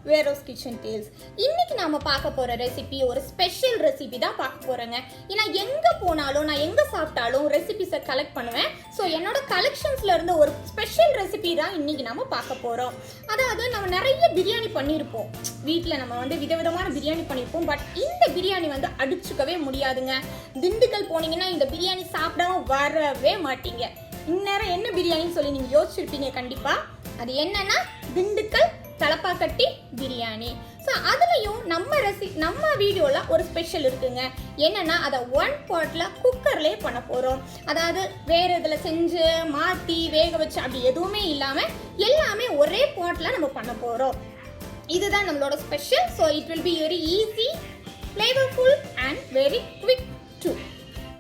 Vero's Kitchen Tales. இன்னைக்கு நாம பார்க்க போற ரெசிபி ஒரு ஸ்பெஷல் ரெசிபி தான் பார்க்க போறேங்க. ஏன்னா எங்க போனாலும் நான் எங்க சாப்பிட்டாலும் ரெசிபிஸை கலெக்ட் பண்ணுவேன். ஸோ என்னோட கலெக்ஷன்ஸ்ல இருந்த ஒரு ஸ்பெஷல் ரெசிபி தான் இன்னைக்கு நாம பார்க்க போறோம். அதாவது நம்ம நிறைய பிரியாணி பண்ணியிருப்போம், வீட்டில் நம்ம வந்து விதவிதமான பிரியாணி பண்ணியிருப்போம். பட் இந்த பிரியாணி வந்து அடிச்சுக்கவே முடியாதுங்க. திண்டுக்கல் போனீங்கன்னா இந்த பிரியாணி சாப்பிடாம வரவே மாட்டீங்க. இந்நேரம் என்ன பிரியாணின்னு சொல்லி நீங்க யோசிச்சிருப்பீங்க கண்டிப்பா. அது என்னன்னா திண்டுக்கல் தலப்பாக்கட்டி பிரியாணி. ஸோ அதுலேயும் நம்ம வீடியோவில் ஒரு ஸ்பெஷல் இருக்குங்க. என்னன்னா அதை ஒன் பாட்டில் குக்கர்லேயே பண்ண போகிறோம். அதாவது வேறு இதில் செஞ்சு மாற்றி வேக வச்சு அப்படி எதுவுமே இல்லாமல் எல்லாமே ஒரே பாட்டில் நம்ம பண்ண போகிறோம். இதுதான் நம்மளோட special. So it will be very easy, flavourful and very quick too.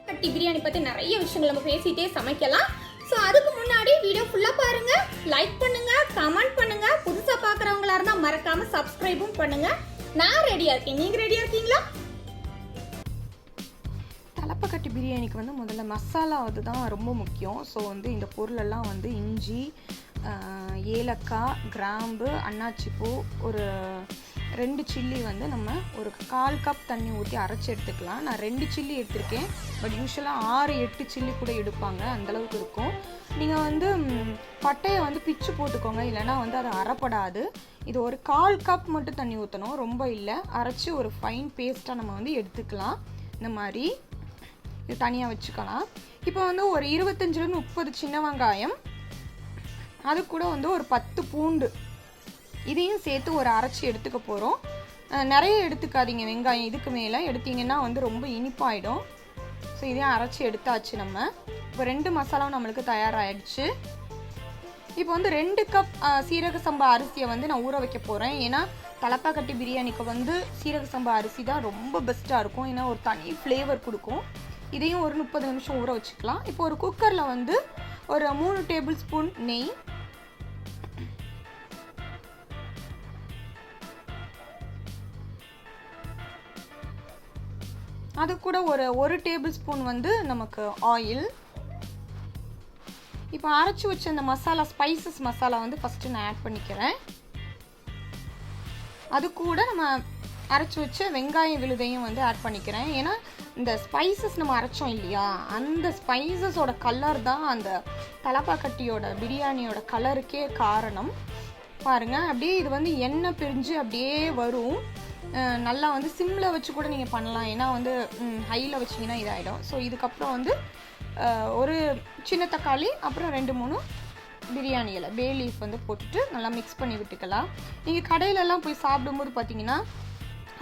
கட்டி பிரியாணி பற்றி நிறைய விஷயங்கள் நம்ம பேசிகிட்டே சமைக்கலாம். ஸோ அதுக்கு முன்னாடி வீடியோ ஃபுல்லாக பாருங்க, லைக் பண்ணுங்க, கமெண்ட் பண்ணுங்க. புதுசாக பார்க்குறவங்களா இருந்தால் மறக்காம சப்ஸ்கிரைபும் பண்ணுங்க. நான் ரெடியாக இருக்கேன், நீங்கள் ரெடியாக இருக்கீங்களா? தலப்பக்கட்டி பிரியாணிக்கு வந்து முதல்ல மசாலா தான் ரொம்ப முக்கியம். ஸோ வந்து இந்த பொருளெல்லாம் வந்து இஞ்சி, ஏலக்காய், கிராம்பு, அன்னாச்சிப்பூ, ஒரு 2 சில்லி வந்து நம்ம ஒரு 1/4 கப் தண்ணி ஊற்றி அரைச்சி எடுத்துக்கலாம். நான் 2 சில்லி எடுத்திருக்கேன். பட் யூஸ்வலாக 6-8 சில்லி கூட எடுப்பாங்க, அந்தளவுக்கு இருக்கும். நீங்கள் வந்து பட்டையை வந்து பிச்சு போட்டுக்கோங்க, இல்லைனா வந்து அது அரைப்படாது. இது ஒரு 1/4 கப் மட்டும் தண்ணி ஊற்றணும், ரொம்ப இல்லை. அரைச்சி ஒரு ஃபைன் பேஸ்ட்டாக நம்ம வந்து எடுத்துக்கலாம். இந்த மாதிரி இது தனியாக வச்சுக்கலாம். இப்போ வந்து ஒரு 25-30 சின்ன வெங்காயம், அது கூட வந்து ஒரு 10 பூண்டு, இதையும் சேர்த்து ஒரு அரைச்சி எடுத்துக்க போகிறோம். நிறைய எடுத்துக்காதீங்க வெங்காயம், இதுக்கு மேலே எடுத்தீங்கன்னா வந்து ரொம்ப இனிப்பாயிடும். ஸோ இதையும் அரைச்சி எடுத்தாச்சு. நம்ம இப்போ 2 மசாலாவும் நம்மளுக்கு தயாராகிடுச்சு. இப்போ வந்து 2 கப் சீரக சம்பா அரிசியை வந்து நான் ஊற வைக்க போகிறேன். ஏன்னா தலப்பாக்கட்டி பிரியாணிக்கு வந்து சீரக சம்பா அரிசி தான் ரொம்ப பெஸ்ட்டாக இருக்கும். ஏன்னா ஒரு தனி ஃப்ளேவர் கொடுக்கும். இதையும் ஒரு 30 நிமிஷம் ஊற வச்சுக்கலாம். இப்போ ஒரு குக்கரில் வந்து ஒரு 3 டேபிள் ஸ்பூன் நெய், அது கூட ஒரு டேபிள் ஸ்பூன் வந்து நமக்கு ஆயில். இப்போ அரைச்சி வச்ச அந்த மசாலா, ஸ்பைசஸ் மசாலா வந்து ஃபஸ்ட்டு நான் ஆட் பண்ணிக்கிறேன். அது கூட நம்ம அரைச்சி வச்ச வெங்காயம் விழுதையும் வந்து ஆட் பண்ணிக்கிறேன். ஏன்னா இந்த ஸ்பைசஸ் நம்ம அரைச்சோம் இல்லையா, அந்த ஸ்பைசஸோட கலர் தான் அந்த தலப்பாக்கட்டியோட பிரியாணியோட கலருக்கே காரணம். பாருங்கள், அப்படியே இது வந்து எண்ணெய் பிரிஞ்சு அப்படியே வரும். நல்லா வந்து சிம்மில் வச்சு கூட நீங்கள் பண்ணலாம். ஏன்னா வந்து ஹையில் வச்சிங்கன்னா இதாகிடும். ஸோ இதுக்கப்புறம் வந்து ஒரு சின்ன தக்காளி, அப்புறம் 2-3 பிரியாணி இலை, பே லீஃப் வந்து போட்டுட்டு நல்லா மிக்ஸ் பண்ணி விட்டுக்கலாம். நீங்கள் கடையிலலாம் போய் சாப்பிடும்போது பார்த்தீங்கன்னா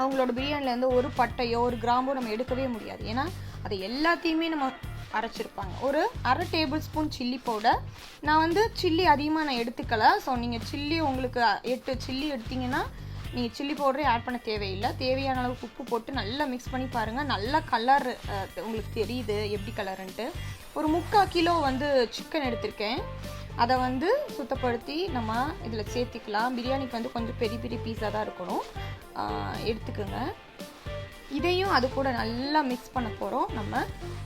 அவங்களோட பிரியாணிலேருந்து ஒரு பட்டையோ ஒரு கிராம்போ நம்ம எடுக்கவே முடியாது. ஏன்னா அதை எல்லாத்தையுமே நம்ம அரைச்சிருப்பாங்க. ஒரு 1/2 டேபிள் ஸ்பூன் சில்லி பவுடர். நான் வந்து சில்லி அதிகமாக நான் எடுத்துக்கலை. ஸோ நீங்கள் சில்லி உங்களுக்கு 8 சில்லி எடுத்தீங்கன்னா நீங்கள் சில்லி பவுடரே ஆட் பண்ண தேவையில்லை. தேவையான அளவுக்கு உப்பு போட்டு நல்லா மிக்ஸ் பண்ணி பாருங்கள். நல்ல கலர் உங்களுக்கு தெரியுது எப்படி கலருன்ட்டு. ஒரு 3/4 கிலோ வந்து சிக்கன் எடுத்திருக்கேன். அதை வந்து சுத்தப்படுத்தி நம்ம இதில் சேர்த்திக்கலாம். பிரியாணிக்கு வந்து கொஞ்சம் பெரிய பெரிய பீஸாக தான் இருக்கணும், எடுத்துக்கோங்க. இதையும் அது கூட நல்லா மிக்ஸ் பண்ண போகிறோம். நம்ம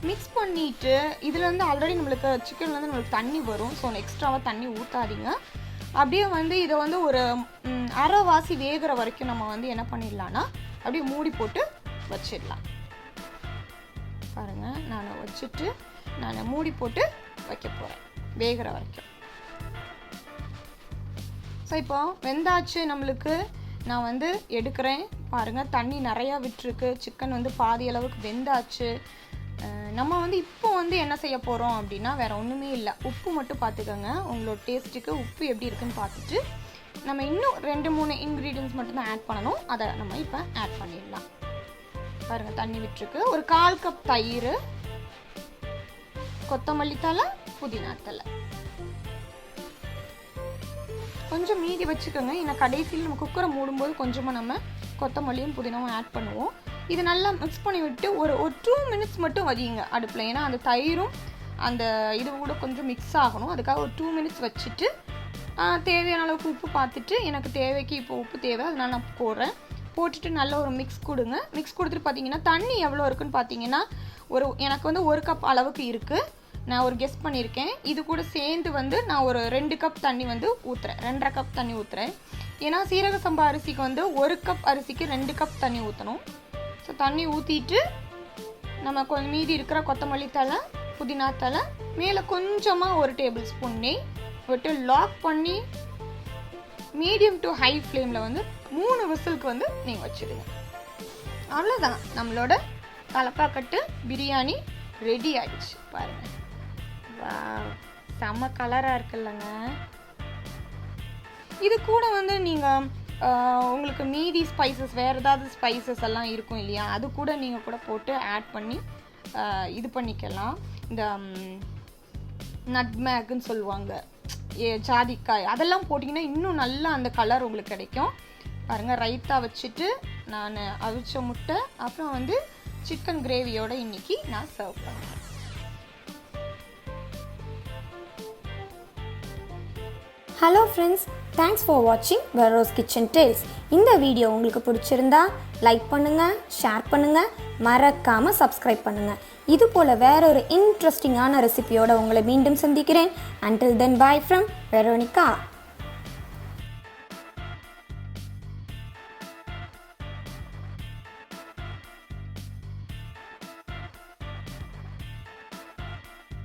மிக்ஸ் பண்ணிவிட்டு இதில் வந்து ஆல்ரெடி நம்மளுக்கு சிக்கன்லேருந்து நம்மளுக்கு தண்ணி வரும். ஸோ எக்ஸ்ட்ராவாக தண்ணி ஊற்றாதீங்க. அப்படியே வந்து இதை வந்து ஒரு அரைவாசி வேகிற வரைக்கும் நம்ம வந்து என்ன பண்ணிடலான்னா அப்படியே மூடி போட்டு வச்சிடலாம். பாருங்கள், நான் வச்சுட்டு நான் மூடி போட்டு வைக்க போகிறேன் வேகிற வரைக்கும். ஸோ இப்போ வெந்தாச்சு நம்மளுக்கு. நான் வந்து எடுக்கிறேன். பாருங்கள், தண்ணி நிறையா விட்டுருக்கு. சிக்கன் வந்து பாதி அளவுக்கு வெந்தாச்சு. நம்ம வந்து இப்போ வந்து என்ன செய்ய போகிறோம் அப்படின்னா வேறு ஒன்றுமே இல்லை. உப்பு மட்டும் பார்த்துக்கோங்க, உங்களோட டேஸ்ட்டுக்கு உப்பு எப்படி இருக்குன்னு பார்த்துட்டு நம்ம இன்னும் 2-3 இன்க்ரீடியன்ட்ஸ் மட்டும்தான் ஆட் பண்ணணும். அதை நம்ம இப்போ ஆட் பண்ணிடலாம். பாருங்கள், தண்ணி விட்டுருக்கு. ஒரு 1/4 கப் தயிர், கொத்தமல்லி தழை, புதினா தழை, கொஞ்சம் மீதி வச்சுக்கோங்க. ஏன்னா கடைசியில் நம்ம குக்கரை மூடும்போது கொஞ்சமாக நம்ம கொத்தமல்லியும் புதினாவும் ஆட் பண்ணுவோம். இது நல்லா மிக்ஸ் பண்ணி விட்டு ஒரு 2 மினிட்ஸ் மட்டும் வையுங்க அடுப்பில். ஏன்னா அந்த தயிரும் அந்த இது கூட கொஞ்சம் மிக்ஸ் ஆகணும். அதுக்காக ஒரு 2 மினிட்ஸ் வச்சுட்டு தேவையான அளவுக்கு உப்பு பார்த்துட்டு, எனக்கு தேவைக்கு இப்போ உப்பு தேவை, அதனால நான் போட்டுட்டு நல்ல ஒரு மிக்ஸ் கொடுங்க. மிக்ஸ் கொடுத்துட்டு பார்த்தீங்கன்னா தண்ணி எவ்வளோ இருக்குன்னு பார்த்தீங்கன்னா எனக்கு வந்து 1 கப் அளவுக்கு இருக்குது. நான் ஒரு கெஸ் பண்ணியிருக்கேன். இது கூட சேர்ந்து வந்து நான் ஒரு 2 கப் தண்ணி வந்து ஊற்றுறேன், 2.5 கப் தண்ணி ஊற்றுறேன். ஏன்னா சீரக சம்பா அரிசிக்கு வந்து 1 கப் அரிசிக்கு 2 கப் தண்ணி ஊற்றணும். ஸோ தண்ணி ஊற்றிட்டு நம்ம கொஞ்சம் மீதி இருக்கிற கொத்தமல்லி தழை, புதினா தழை, மேலே கொஞ்சமாக 1 டேபிள் ஸ்பூன் நெய் விட்டு லாக் பண்ணி மீடியம் டு ஹை ஃப்ளேமில் வந்து 3 விசிலுக்கு வந்து நீங்கள் வச்சுடுங்க. அவ்வளோதான், நம்மளோட தலப்பாக்கட்டு பிரியாணி ரெடி ஆகிடுச்சு. பாருங்கள், செம்ம கலராக இருக்குல்லங்க. இது கூட வந்து நீங்கள் உங்களுக்கு மீதி ஸ்பைசஸ் வேறு ஏதாவது ஸ்பைசஸ் எல்லாம் இருக்கும் இல்லையா, அது கூட நீங்கள் கூட போட்டு ஆட் பண்ணி இது பண்ணிக்கலாம். இந்த நட்மேக்குன்னு சொல்லுவாங்க, ஜாதிக்காய், அதெல்லாம் போட்டிங்கன்னா இன்னும் நல்லா அந்த கலர் உங்களுக்கு கிடைக்கும். பாருங்கள், ரைத்தா வச்சுட்டு நான் அவிச்ச முட்டை அப்புறம் வந்து சிக்கன் கிரேவியோட இன்னைக்கு நான் சர்வ் பண்ணுறேன். ஹலோ ஃப்ரெண்ட்ஸ், தேங்க்ஸ் ஃபார் வாட்சிங் வெரோஸ் கிச்சன் டேல்ஸ். இந்த வீடியோ உங்களுக்கு பிடிச்சிருந்தா லைக் பண்ணுங்கள், ஷேர் பண்ணுங்கள், மறக்காமல் சப்ஸ்கிரைப் பண்ணுங்கள். இது போல் வேற ஒரு இன்ட்ரெஸ்டிங்கான ரெசிபியோட உங்களை மீண்டும் சந்திக்கிறேன். Until then, bye from Veronica.